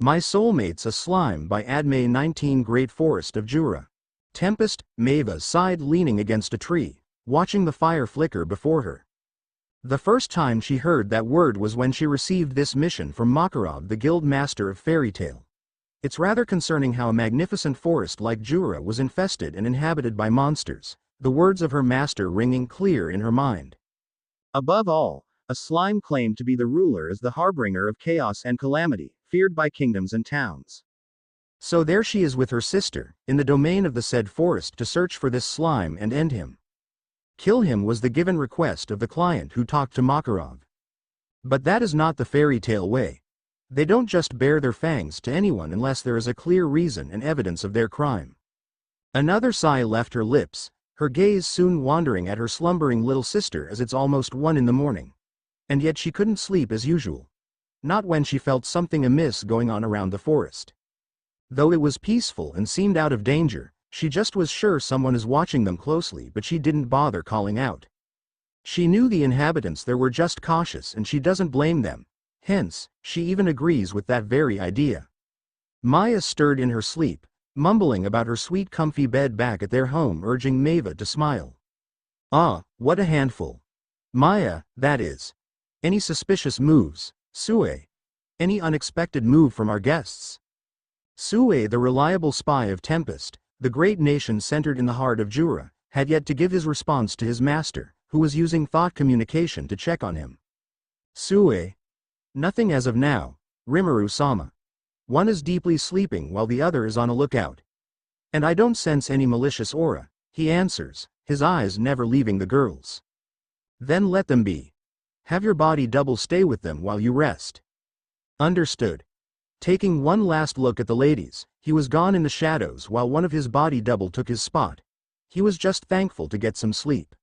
My Soulmate's a Slime by admay19 Great Forest of Jura. Tempest, Maeva sighed leaning against a tree, watching the fire flicker before her. The first time she heard that word was when she received this mission from Makarov, the guild master of fairy tale. It's rather concerning how a magnificent forest like Jura was infested and inhabited by monsters, the words of her master ringing clear in her mind. Above all, a slime claimed to be the ruler as the harbinger of chaos and calamity, feared by kingdoms and towns. So there she is with her sister, in the domain of the said forest to search for this slime and end him. Kill him was the given request of the client who talked to Makarov. But that is not the fairy tale way. They don't just bare their fangs to anyone unless there is a clear reason and evidence of their crime. Another sigh left her lips, her gaze soon wandering at her slumbering little sister as it's almost 1 in the morning. And yet she couldn't sleep as usual. Not when she felt something amiss going on around the forest. Though it was peaceful and seemed out of danger, she just was sure someone is watching them closely, but she didn't bother calling out. She knew the inhabitants there were just cautious and she doesn't blame them, hence, she even agrees with that very idea. Maya stirred in her sleep, mumbling about her sweet comfy bed back at their home, urging Maeva to smile. Ah, what a handful. Maya, that is. Any suspicious moves, Sue? Any unexpected move from our guests? Sue, the reliable spy of Tempest, the great nation centered in the heart of Jura, had yet to give his response to his master, who was using thought communication to check on him. Sue? Nothing as of now, Rimuru-sama. One is deeply sleeping while the other is on a lookout. And I don't sense any malicious aura, he answers, his eyes never leaving the girls. Then let them be. Have your body double stay with them while you rest. Understood. Taking one last look at the ladies, he was gone in the shadows while one of his body double took his spot. He was just thankful to get some sleep.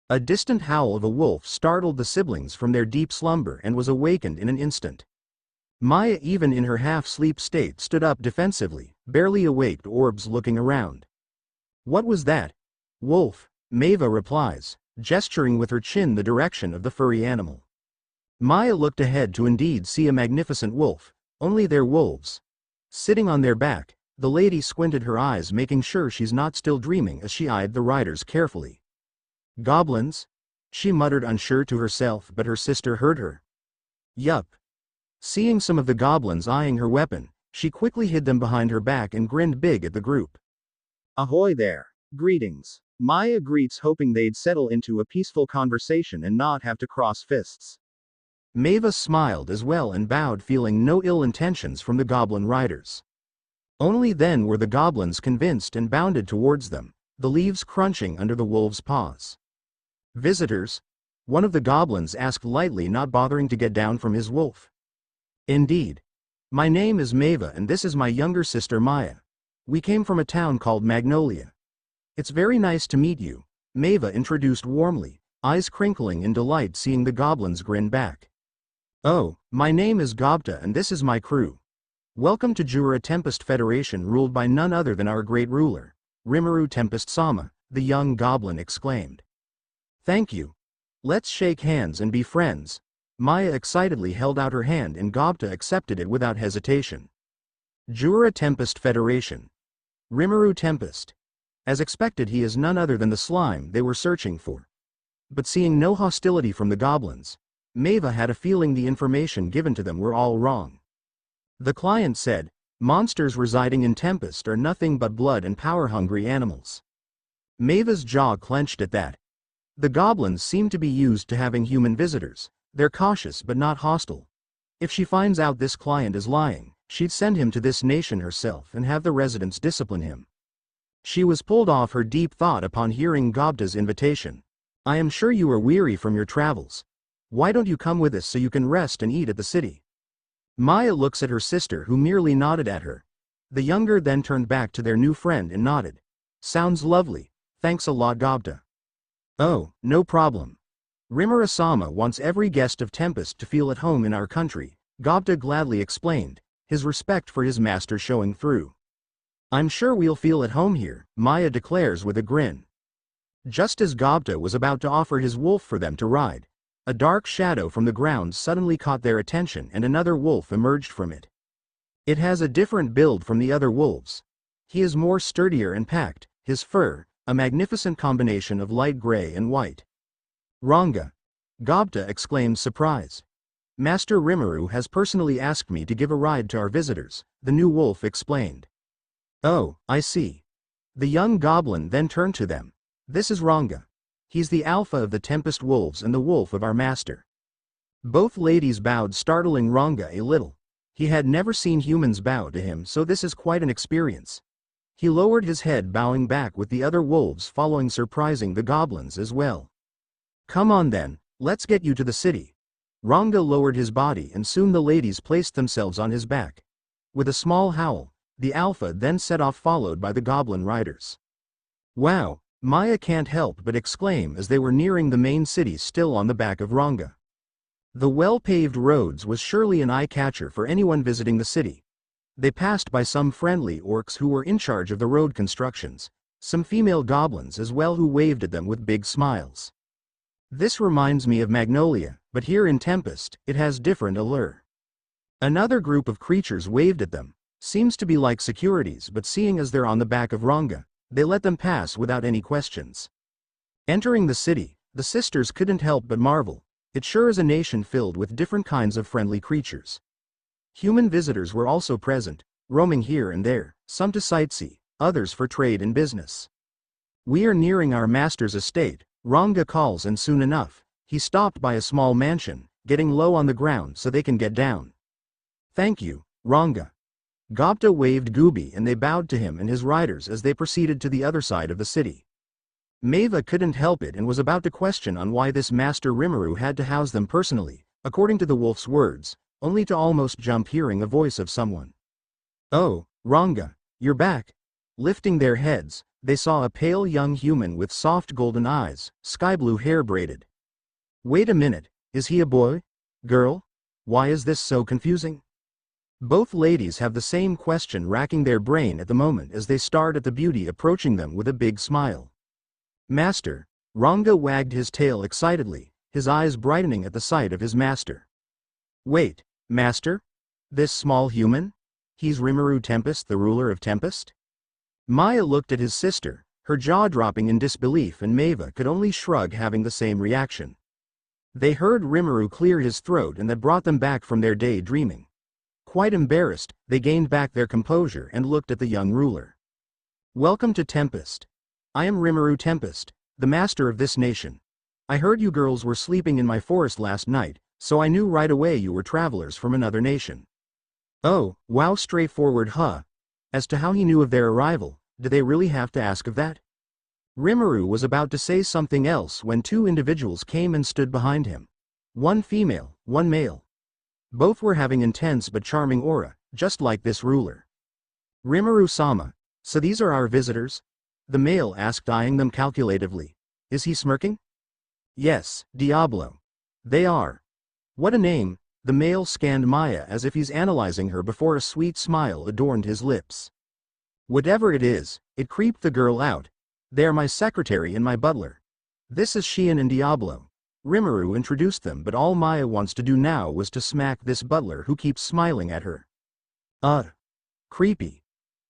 A distant howl of a wolf startled the siblings from their deep slumber and was awakened in an instant. Maya, even in her half-sleep state, stood up defensively, barely awake, orbs looking around. What was that? Wolf, Maeva replies, gesturing with her chin the direction of the furry animal. Maya looked ahead to indeed see a magnificent wolf, only they're wolves. Sitting on their back, the lady squinted her eyes, making sure she's not still dreaming as she eyed the riders carefully. Goblins? She muttered, unsure to herself, but her sister heard her. Yup. Seeing some of the goblins eyeing her weapon, she quickly hid them behind her back and grinned big at the group. Ahoy there. Greetings. Maya greets, hoping they'd settle into a peaceful conversation and not have to cross fists. Maeva smiled as well and bowed, feeling no ill intentions from the goblin riders. Only then were the goblins convinced and bounded towards them, the leaves crunching under the wolves' paws. Visitors? One of the goblins asked lightly, not bothering to get down from his wolf. Indeed. My name is Maeva and this is my younger sister Maya. We came from a town called Magnolia. It's very nice to meet you, Maeva introduced warmly, eyes crinkling in delight seeing the goblins grin back. Oh, my name is Gobta and this is my crew. Welcome to Jura Tempest Federation, ruled by none other than our great ruler, Rimuru Tempest-sama, the young goblin exclaimed. Thank you. Let's shake hands and be friends. Maya excitedly held out her hand and Gobta accepted it without hesitation. Jura Tempest Federation. Rimuru Tempest. As expected, he is none other than the slime they were searching for. But seeing no hostility from the goblins, Maeva had a feeling the information given to them were all wrong. The client said, monsters residing in Tempest are nothing but blood and power-hungry animals. Maeva's jaw clenched at that. The goblins seem to be used to having human visitors. They're cautious but not hostile. If she finds out this client is lying, she'd send him to this nation herself and have the residents discipline him. She was pulled off her deep thought upon hearing Gobta's invitation. I am sure you are weary from your travels. Why don't you come with us so you can rest and eat at the city? Maya looks at her sister, who merely nodded at her. The younger then turned back to their new friend and nodded. Sounds lovely. Thanks a lot, Gobta. Oh, no problem. Rimuru-sama wants every guest of Tempest to feel at home in our country, Gobta gladly explained, his respect for his master showing through. I'm sure we'll feel at home here, Maya declares with a grin. Just as Gobta was about to offer his wolf for them to ride, a dark shadow from the ground suddenly caught their attention and another wolf emerged from it. It has a different build from the other wolves. He is more sturdier and packed, his fur, a magnificent combination of light gray and white. Ranga! Gobta exclaimed surprise. Master Rimuru has personally asked me to give a ride to our visitors, the new wolf explained. Oh, I see. The young goblin then turned to them. This is Ranga. He's the alpha of the Tempest wolves and the wolf of our master. Both ladies bowed, startling Ranga a little. He had never seen humans bow to him, so this is quite an experience. He lowered his head, bowing back with the other wolves following, surprising the goblins as well. Come on then, let's get you to the city. Ranga lowered his body and soon the ladies placed themselves on his back. With a small howl, the alpha then set off, followed by the goblin riders. Wow, Maya can't help but exclaim as they were nearing the main city, still on the back of Ranga. The well-paved roads was surely an eye-catcher for anyone visiting the city. They passed by some friendly orcs who were in charge of the road constructions, some female goblins as well who waved at them with big smiles. This reminds me of Magnolia, but here in Tempest, it has different allure. Another group of creatures waved at them, seems to be like securities, but seeing as they're on the back of Ranga, they let them pass without any questions. Entering the city, the sisters couldn't help but marvel. It sure is a nation filled with different kinds of friendly creatures. Human visitors were also present, roaming here and there, some to sightsee, others for trade and business. We are nearing our master's estate, Ranga calls, and soon enough, he stopped by a small mansion, getting low on the ground so they can get down. Thank you, Ranga. Gobta waved Gooby and they bowed to him and his riders as they proceeded to the other side of the city. Mava couldn't help it and was about to question on why this Master Rimuru had to house them personally, according to the wolf's words, only to almost jump hearing a voice of someone. Oh, Ranga, you're back. Lifting their heads, they saw a pale young human with soft golden eyes, sky blue hair braided. Wait a minute, is he a boy? Girl? Why is this so confusing? Both ladies have the same question racking their brain at the moment as they stared at the beauty approaching them with a big smile. Master, Ranga wagged his tail excitedly, his eyes brightening at the sight of his master. Wait, master? This small human? He's Rimuru Tempest, the ruler of Tempest? Maya looked at his sister, her jaw dropping in disbelief, and Mava could only shrug, having the same reaction. They heard Rimuru clear his throat and that brought them back from their daydreaming. Quite embarrassed, they gained back their composure and looked at the young ruler. Welcome to Tempest. I am Rimuru Tempest, the master of this nation. I heard you girls were sleeping in my forest last night, so I knew right away you were travelers from another nation. Oh, wow, straightforward, huh? As to how he knew of their arrival, did they really have to ask of that? Rimuru was about to say something else when two individuals came and stood behind him. One female, one male. Both were having intense but charming aura, just like this ruler. Rimuru-sama, so these are our visitors? The male asked, eyeing them calculatively. Is he smirking? Yes, Diablo. They are. What a name. The male scanned Maya as if he's analyzing her before a sweet smile adorned his lips. Whatever it is, it creeped the girl out. They are my secretary and my butler. This is Shion and Diablo. Rimuru introduced them, but all Maya wants to do now was to smack this butler who keeps smiling at her. Creepy.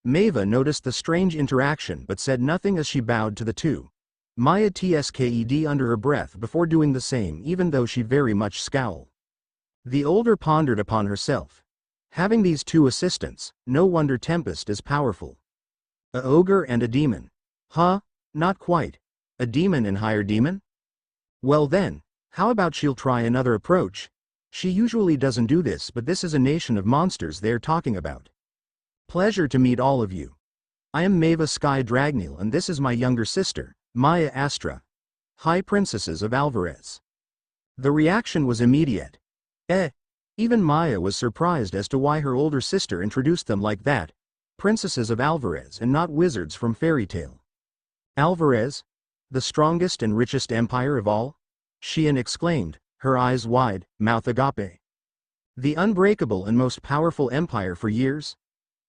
Mava noticed the strange interaction but said nothing as she bowed to the two. Maya tsked under her breath before doing the same, even though she very much scowled. The older pondered upon herself. Having these two assistants, no wonder Tempest is powerful. A ogre and a demon. Huh? Not quite. A demon and higher demon? Well then, how about she'll try another approach? She usually doesn't do this, but this is a nation of monsters they're talking about. Pleasure to meet all of you. I am Mava Sky Dragneel and this is my younger sister, Maya Astra. High Princesses of Alvarez. The reaction was immediate. Even Maya was surprised as to why her older sister introduced them like that. Princesses of Alvarez and not wizards from fairy tale. Alvarez? The strongest and richest empire of all? Shion exclaimed, her eyes wide, mouth agape. The unbreakable and most powerful empire for years?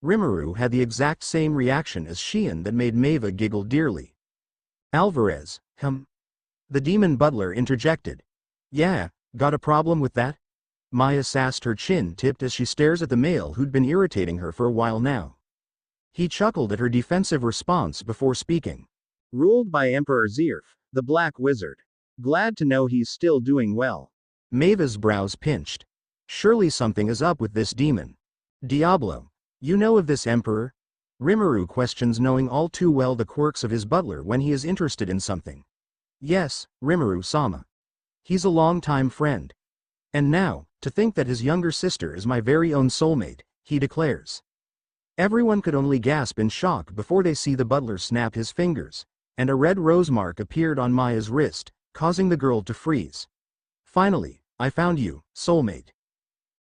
Rimuru had the exact same reaction as Shion that made Mava giggle dearly. Alvarez, The demon butler interjected. Yeah, got a problem with that? Maya sassed, her chin tipped as she stares at the male who'd been irritating her for a while now. He chuckled at her defensive response before speaking. Ruled by Emperor Zirf, the Black Wizard. Glad to know he's still doing well. Maeva's brows pinched. Surely something is up with this demon. Diablo. You know of this emperor? Rimuru questions, knowing all too well the quirks of his butler when he is interested in something. Yes, Rimuru-sama. He's a long-time friend. And now, to think that his younger sister is my very own soulmate, he declares. Everyone could only gasp in shock before they see the butler snap his fingers, and a red rose mark appeared on Maya's wrist, causing the girl to freeze. Finally, I found you, soulmate.